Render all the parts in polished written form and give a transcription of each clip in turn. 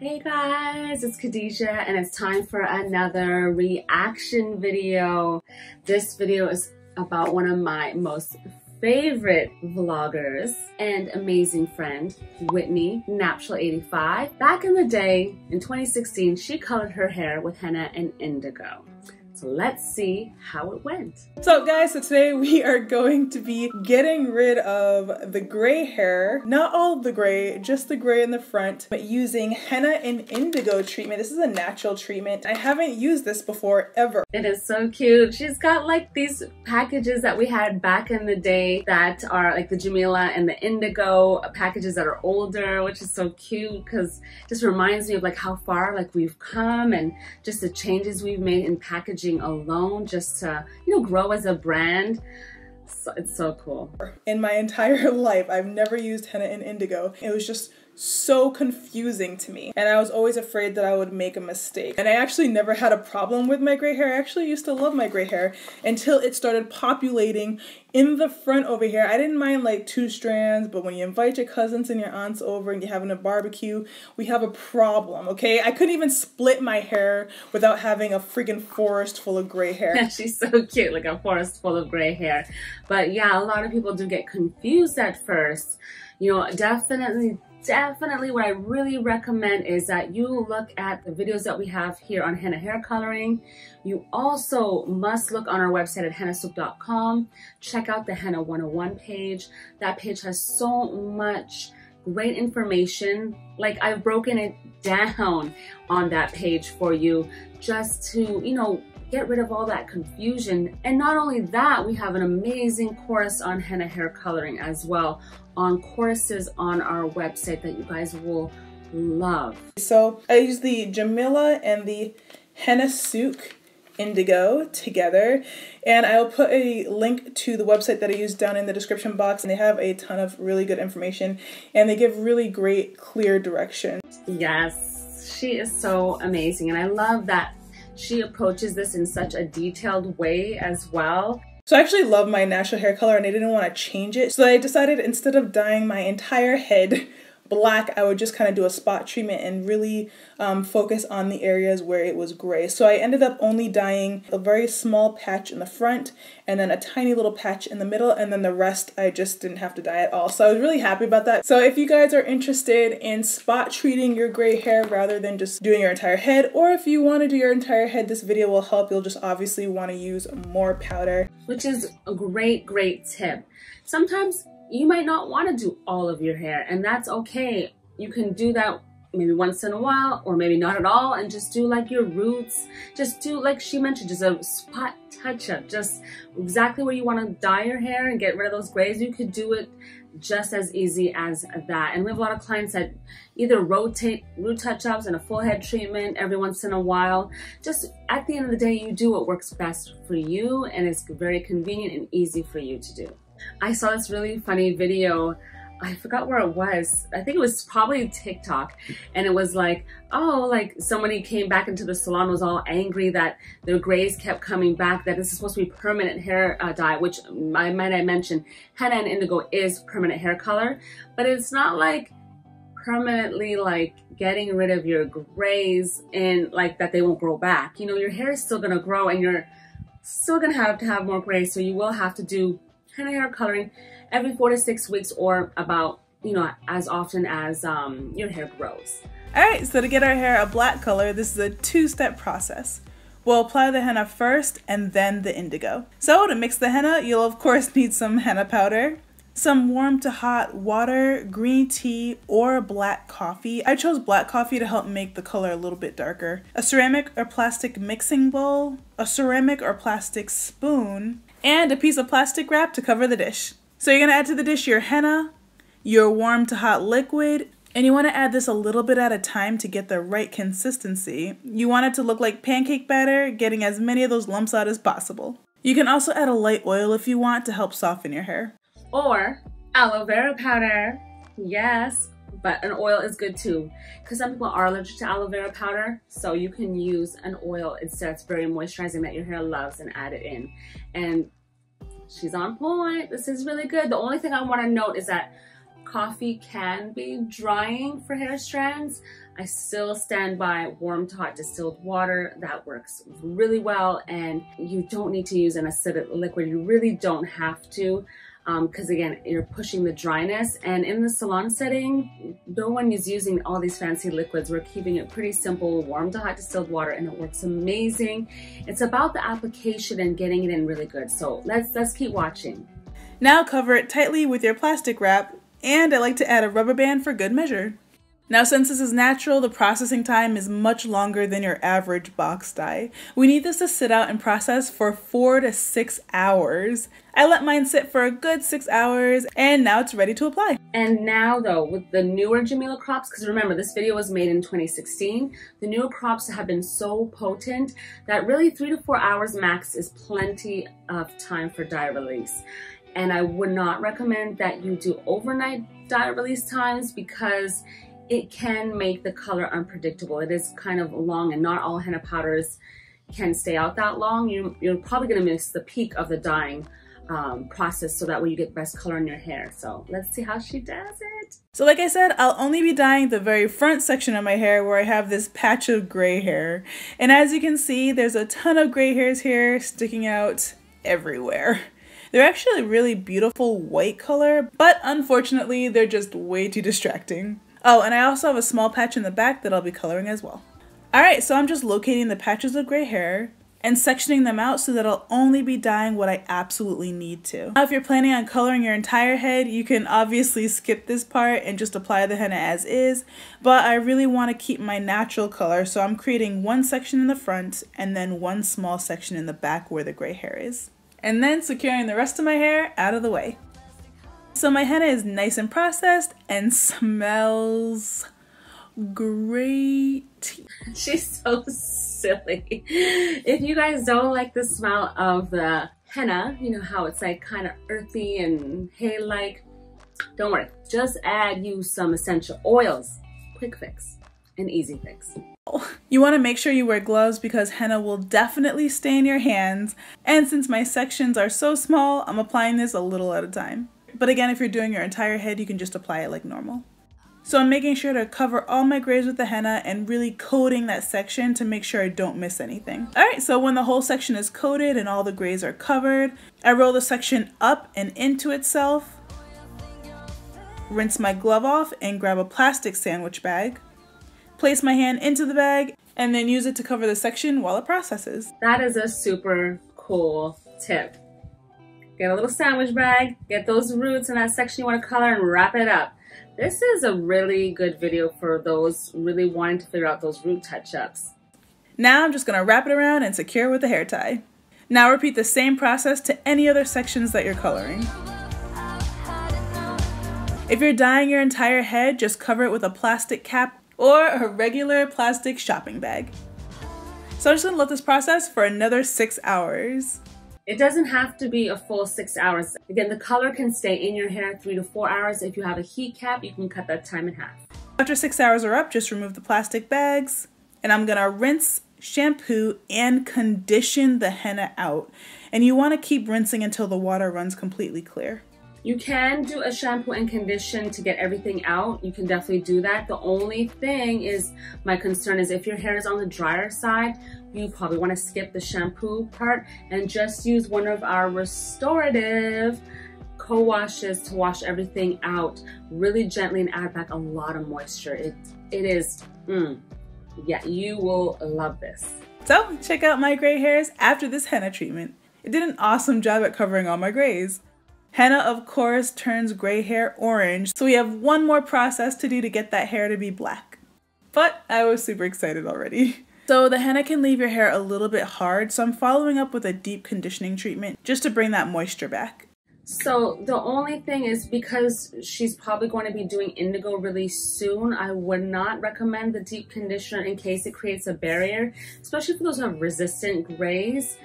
Hey guys, it's Khadija and it's time for another reaction video. This video is about one of my most favorite vloggers and amazing friend, Whitney, Natural85. Back in the day, in 2016, she colored her hair with henna and indigo. So let's see how it went. So guys, so today we are going to be getting rid of the gray hair. Not all of the gray, just the gray in the front, but using henna and indigo treatment. This is a natural treatment. I haven't used this before ever. It is so cute. She's got like these packages that we had back in the day that are like the Jamila and the indigo packages that are older, which is so cute because it just reminds me of like how far like we've come and just the changes we've made in packaging alone just to, you know, grow as a brand. So it's so cool. In my entire life, I've never used henna and indigo. It was just so confusing to me, and I was always afraid that I would make a mistake. And I actually never had a problem with my gray hair. I actually used to love my gray hair until it started populating in the front over here. I didn't mind like 2 strands, but when you invite your cousins and your aunts over and you're having a barbecue, we have a problem, okay? I couldn't even split my hair without having a freaking forest full of gray hair. She's so cute, like a forest full of gray hair. But yeah, a lot of people do get confused at first. You know, definitely what I really recommend is that you look at the videos that we have here on henna hair coloring. You also must look on our website at hennasooq.com. Check out the Henna 101 page. That page has so much great information. Like, I've broken it down on that page for you just to, you know, get rid of all that confusion. And not only that, we have an amazing course on henna hair coloring as well, on courses on our website that you guys will love. So I use the Jamila and the Henna Sooq indigo together, and I'll put a link to the website that I use down in the description box, and they have a ton of really good information and they give really great clear direction. Yes, she is so amazing, and I love that she approaches this in such a detailed way as well. So I actually love my natural hair color and I didn't want to change it. So I decided instead of dyeing my entire head black, I would just kind of do a spot treatment and really focus on the areas where it was gray. So I ended up only dyeing a very small patch in the front and then a tiny little patch in the middle, and then the rest I just didn't have to dye at all. So I was really happy about that. So if you guys are interested in spot treating your gray hair rather than just doing your entire head, or if you want to do your entire head, this video will help. You'll just obviously want to use more powder. Which is a great tip. Sometimes you might not want to do all of your hair, and that's okay. You can do that maybe once in a while, or maybe not at all, and just do like your roots. Just do, like she mentioned, just a spot touch-up, just exactly where you want to dye your hair and get rid of those grays. You could do it just as easy as that. And we have a lot of clients that either rotate root touch-ups and a full head treatment every once in a while. Just at the end of the day, you do what works best for you, and it's very convenient and easy for you to do. I saw this really funny video. I forgot where it was. I think it was probably TikTok. And it was like, oh, like somebody came back into the salon, was all angry that their grays kept coming back, that this is supposed to be permanent hair dye, which I mention, henna and indigo is permanent hair color, but it's not like permanently like getting rid of your grays and like that they won't grow back. You know, your hair is still gonna grow and you're still gonna have to have more grays, so you will have to do henna hair coloring every 4 to 6 weeks, or about, you know, as often as your hair grows. Alright, so to get our hair a black color, this is a 2-step process. We'll apply the henna first and then the indigo. So to mix the henna, you'll of course need some henna powder, some warm to hot water, green tea, or black coffee. I chose black coffee to help make the color a little bit darker. A ceramic or plastic mixing bowl, a ceramic or plastic spoon, and a piece of plastic wrap to cover the dish. So you're gonna add to the dish your henna, your warm to hot liquid, and you wanna add this a little bit at a time to get the right consistency. You want it to look like pancake batter, getting as many of those lumps out as possible. You can also add a light oil if you want to help soften your hair. Or aloe vera powder, yes, but an oil is good too, because some people are allergic to aloe vera powder, so you can use an oil instead. It's very moisturizing that your hair loves, and add it in. And she's on point. This is really good. The only thing I want to note is that coffee can be drying for hair strands. I still stand by warm to hot distilled water. That works really well, and you don't need to use an acidic liquid. You really don't have to, because again, you're pushing the dryness. And in the salon setting, no one is using all these fancy liquids. We're keeping it pretty simple, warm to hot distilled water, and it works amazing. It's about the application and getting it in really good. So let's keep watching. Now cover it tightly with your plastic wrap, and I like to add a rubber band for good measure. Now, since this is natural, the processing time is much longer than your average box dye. We need this to sit out and process for 4 to 6 hours. I let mine sit for a good 6 hours, and now it's ready to apply. And now though, with the newer Jamila crops, because remember this video was made in 2016, the newer crops have been so potent that really 3 to 4 hours max is plenty of time for dye release. And I would not recommend that you do overnight dye release times because it can make the color unpredictable. It is kind of long, and not all henna powders can stay out that long. You're probably gonna miss the peak of the dyeing process, so that way you get best color in your hair. So let's see how she does it. So like I said, I'll only be dyeing the very front section of my hair where I have this patch of gray hair. And as you can see, there's a ton of gray hairs here sticking out everywhere. They're actually a really beautiful white color, but unfortunately, they're just way too distracting. Oh, and I also have a small patch in the back that I'll be coloring as well. Alright, so I'm just locating the patches of gray hair and sectioning them out so that I'll only be dyeing what I absolutely need to. Now, if you're planning on coloring your entire head, you can obviously skip this part and just apply the henna as is, but I really want to keep my natural color, so I'm creating one section in the front and then one small section in the back where the gray hair is. And then securing the rest of my hair out of the way. So my henna is nice and processed and smells great. She's so silly. If you guys don't like the smell of the henna, you know how it's like kind of earthy and hay-like, don't worry. Just use some essential oils. Quick fix. An easy fix. You want to make sure you wear gloves because henna will definitely stain your hands. And since my sections are so small, I'm applying this a little at a time. But again, if you're doing your entire head, you can just apply it like normal. So I'm making sure to cover all my grays with the henna and really coating that section to make sure I don't miss anything. Alright, so when the whole section is coated and all the grays are covered, I roll the section up and into itself, rinse my glove off and grab a plastic sandwich bag, place my hand into the bag, and then use it to cover the section while it processes. That is a super cool tip. Get a little sandwich bag, get those roots in that section you want to color, and wrap it up. This is a really good video for those really wanting to figure out those root touch-ups. Now I'm just going to wrap it around and secure with a hair tie. Now repeat the same process to any other sections that you're coloring. If you're dyeing your entire head, just cover it with a plastic cap or a regular plastic shopping bag. So I'm just going to let this process for another 6 hours. It doesn't have to be a full 6 hours. Again, the color can stay in your hair 3 to 4 hours. If you have a heat cap, you can cut that time in half. After 6 hours are up, just remove the plastic bags, and I'm gonna rinse, shampoo, and condition the henna out. And you wanna keep rinsing until the water runs completely clear. You can do a shampoo and condition to get everything out. You can definitely do that. The only thing is, my concern is if your hair is on the drier side, you probably want to skip the shampoo part and just use one of our restorative co-washes to wash everything out really gently and add back a lot of moisture. It is, yeah, you will love this. So check out my gray hairs after this henna treatment. It did an awesome job at covering all my grays. Henna, of course, turns gray hair orange, so we have one more process to do to get that hair to be black. But I was super excited already. So the henna can leave your hair a little bit hard, so I'm following up with a deep conditioning treatment just to bring that moisture back. So the only thing is, because she's probably going to be doing indigo really soon, I would not recommend the deep conditioner in case it creates a barrier, especially for those who have resistant grays.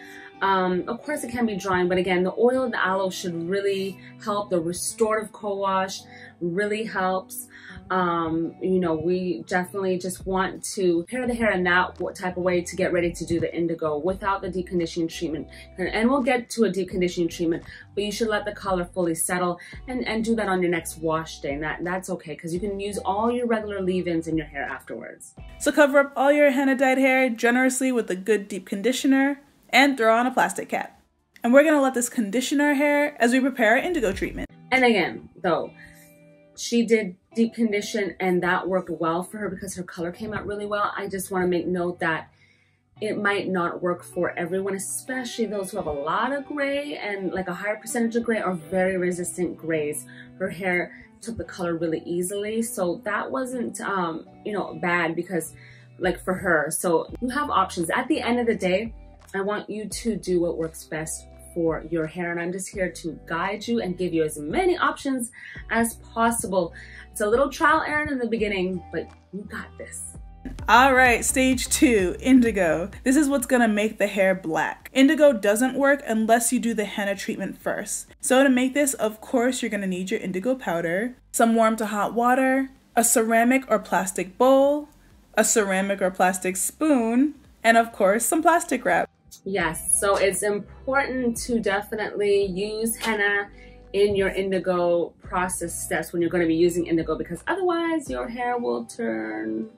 Of course it can be drying, but again, the oil of the aloe should really help. The restorative co-wash really helps. You know, we definitely just want to prepare the hair in that type of way to get ready to do the indigo without the deep conditioning treatment. And we'll get to a deep conditioning treatment, but you should let the color fully settle and do that on your next wash day. And that's okay, because you can use all your regular leave-ins in your hair afterwards. So cover up all your henna dyed hair generously with a good deep conditioner and throw on a plastic cap. And we're gonna let this condition our hair as we prepare our indigo treatment. And again, though, she did deep condition and that worked well for her because her color came out really well. I just want to make note that it might not work for everyone, especially those who have a lot of gray and like a higher percentage of gray or very resistant grays. Her hair took the color really easily, so that wasn't you know, bad because like for her. So you have options. At the end of the day, I want you to do what works best for your hair, and I'm just here to guide you and give you as many options as possible. It's a little trial error in the beginning, but you got this. All right, stage 2, indigo. This is what's gonna make the hair black. Indigo doesn't work unless you do the henna treatment first. So to make this, of course, you're gonna need your indigo powder, some warm to hot water, a ceramic or plastic bowl, a ceramic or plastic spoon, and of course, some plastic wrap. Yes, so it's important to definitely use henna in your indigo process steps when you're going to be using indigo, because otherwise your hair will turn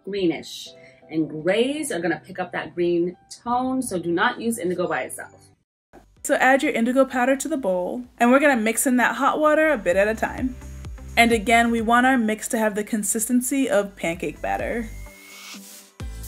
greenish and grays are going to pick up that green tone, so do not use indigo by itself. So add your indigo powder to the bowl, and we're going to mix in that hot water a bit at a time. And again, we want our mix to have the consistency of pancake batter.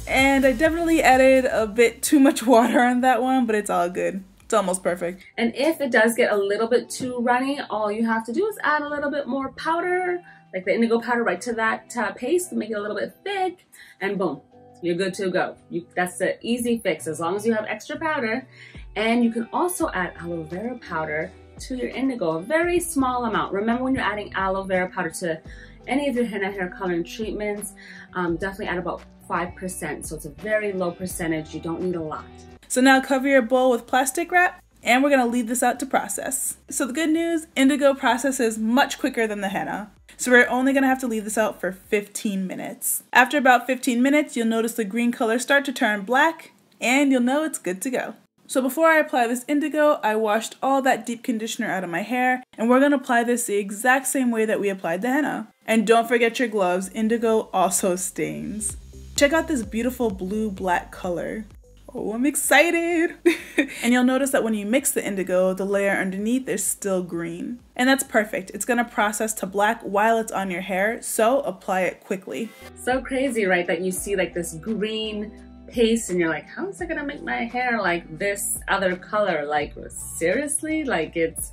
And I definitely added a bit too much water on that one, but it's all good. It's almost perfect. And if it does get a little bit too runny, all you have to do is add a little bit more powder, like the indigo powder, right to that paste to make it a little bit thick, and boom, you're good to go. That's the easy fix as long as you have extra powder. And you can also add aloe vera powder to your indigo, a very small amount. Remember, when you're adding aloe vera powder to any of your henna hair coloring treatments, definitely add about 5%, so it's a very low percentage. You don't need a lot. So now cover your bowl with plastic wrap, and we're gonna leave this out to process. So the good news, indigo processes much quicker than the henna. So we're only gonna have to leave this out for 15 minutes. After about 15 minutes, you'll notice the green color start to turn black, and you'll know it's good to go. So before I apply this indigo, I washed all that deep conditioner out of my hair, and we're gonna apply this the exact same way that we applied the henna. And don't forget your gloves, indigo also stains. Check out this beautiful blue-black color. Oh, I'm excited! And you'll notice that when you mix the indigo, the layer underneath is still green. And that's perfect. It's gonna process to black while it's on your hair, so apply it quickly. So crazy, right? That you see like this green paste and you're like, how is it gonna make my hair like this other color? Like, seriously? Like, it's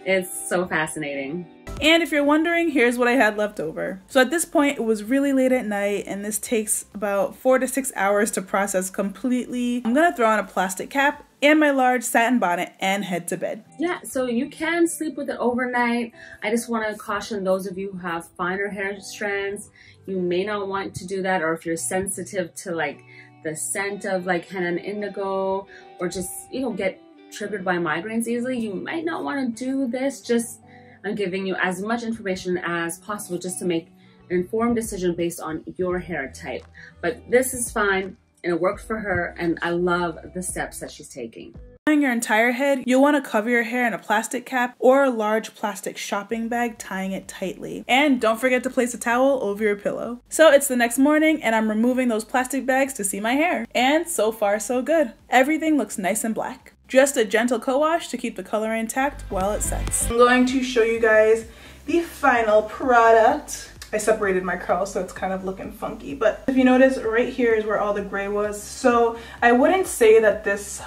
it's so fascinating. And if you're wondering, here's what I had left over. So at this point, it was really late at night, and this takes about 4 to 6 hours to process completely. I'm gonna throw on a plastic cap and my large satin bonnet and head to bed. Yeah, so you can sleep with it overnight. I just want to caution those of you who have finer hair strands, you may not want to do that, or if you're sensitive to like the scent of like henna and indigo, or just, you know, get triggered by migraines easily, you might not want to do this. Just I'm giving you as much information as possible just to make an informed decision based on your hair type. But this is fine, and it worked for her, and I love the steps that she's taking. Tying your entire head, you'll want to cover your hair in a plastic cap or a large plastic shopping bag, tying it tightly. And don't forget to place a towel over your pillow. So it's the next morning, and I'm removing those plastic bags to see my hair. And so far, so good. Everything looks nice and black. Just a gentle co-wash to keep the color intact while it sets. I'm going to show you guys the final product. I separated my curls, so it's kind of looking funky, but if you notice, right here is where all the gray was. So I wouldn't say that this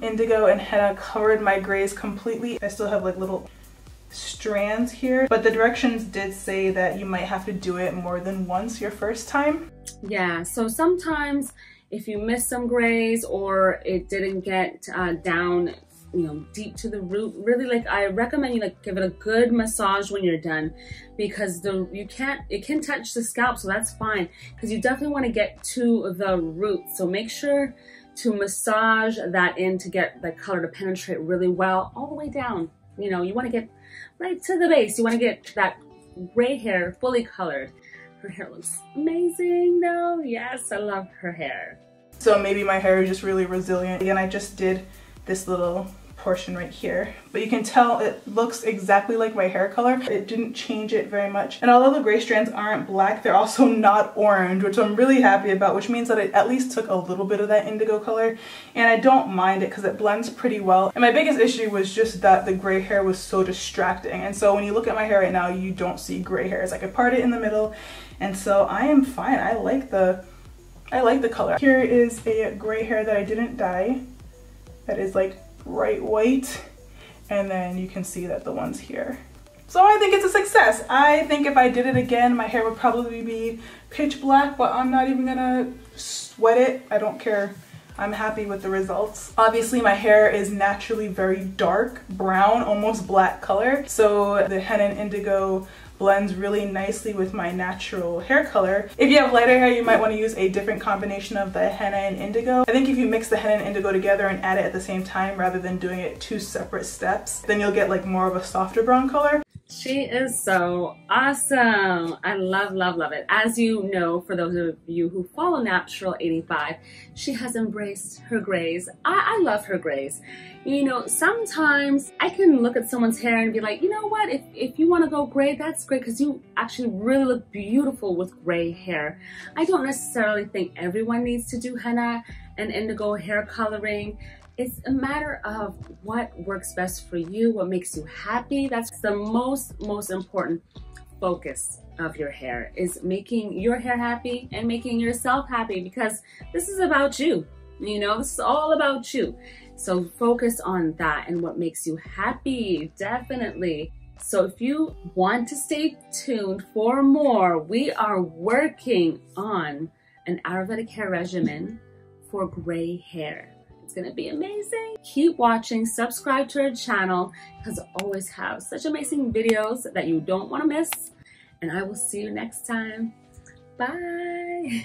indigo and henna covered my grays completely. I still have like little strands here, but the directions did say that you might have to do it more than once your first time. Yeah, so sometimes if you miss some grays or it didn't get down, you know, deep to the root, really, like, I recommend you like give it a good massage when you're done, because it can touch the scalp, so that's fine, because you definitely want to get to the root. So make sure to massage that in to get the color to penetrate really well all the way down. You know, you want to get right to the base. You want to get that gray hair, fully colored. Her hair looks amazing though. Yes, I love her hair. So maybe my hair is just really resilient. Again, I just did this little portion right here, but you can tell it looks exactly like my hair color. It didn't change it very much. And although the gray strands aren't black, they're also not orange, which I'm really happy about, which means that it at least took a little bit of that indigo color, and I don't mind it because it blends pretty well. And my biggest issue was just that the gray hair was so distracting. And so when you look at my hair right now, you don't see gray hairs. I could part it in the middle, and so I am fine. I like the color. Here is a gray hair that I didn't dye. That is like bright white, and then you can see that the ones here. So I think it's a success. I think if I did it again, my hair would probably be pitch black, but I'm not even gonna sweat it. I don't care. I'm happy with the results. Obviously my hair is naturally very dark brown, almost black color, so the henna and indigo blends really nicely with my natural hair color. If you have lighter hair, you might want to use a different combination of the henna and indigo. I think if you mix the henna and indigo together and add it at the same time rather than doing it 2 separate steps, then you'll get like more of a softer brown color. She is so awesome. I love, love, love it. As you know, for those of you who follow Natural 85, she has embraced her grays. I love her grays. You know, sometimes I can look at someone's hair and be like, you know what, if you want to go gray, that's great, because you actually really look beautiful with gray hair. I don't necessarily think everyone needs to do henna and indigo hair coloring. It's a matter of what works best for you, what makes you happy. That's the most important focus of your hair, is making your hair happy and making yourself happy, because this is about you. You know, this is all about you. So focus on that and what makes you happy, definitely. So if you want to stay tuned for more, we are working on an Ayurvedic hair regimen for gray hair. It's gonna be amazing. Keep watching, subscribe to our channel, because I always have such amazing videos that you don't wanna miss. And I will see you next time. Bye.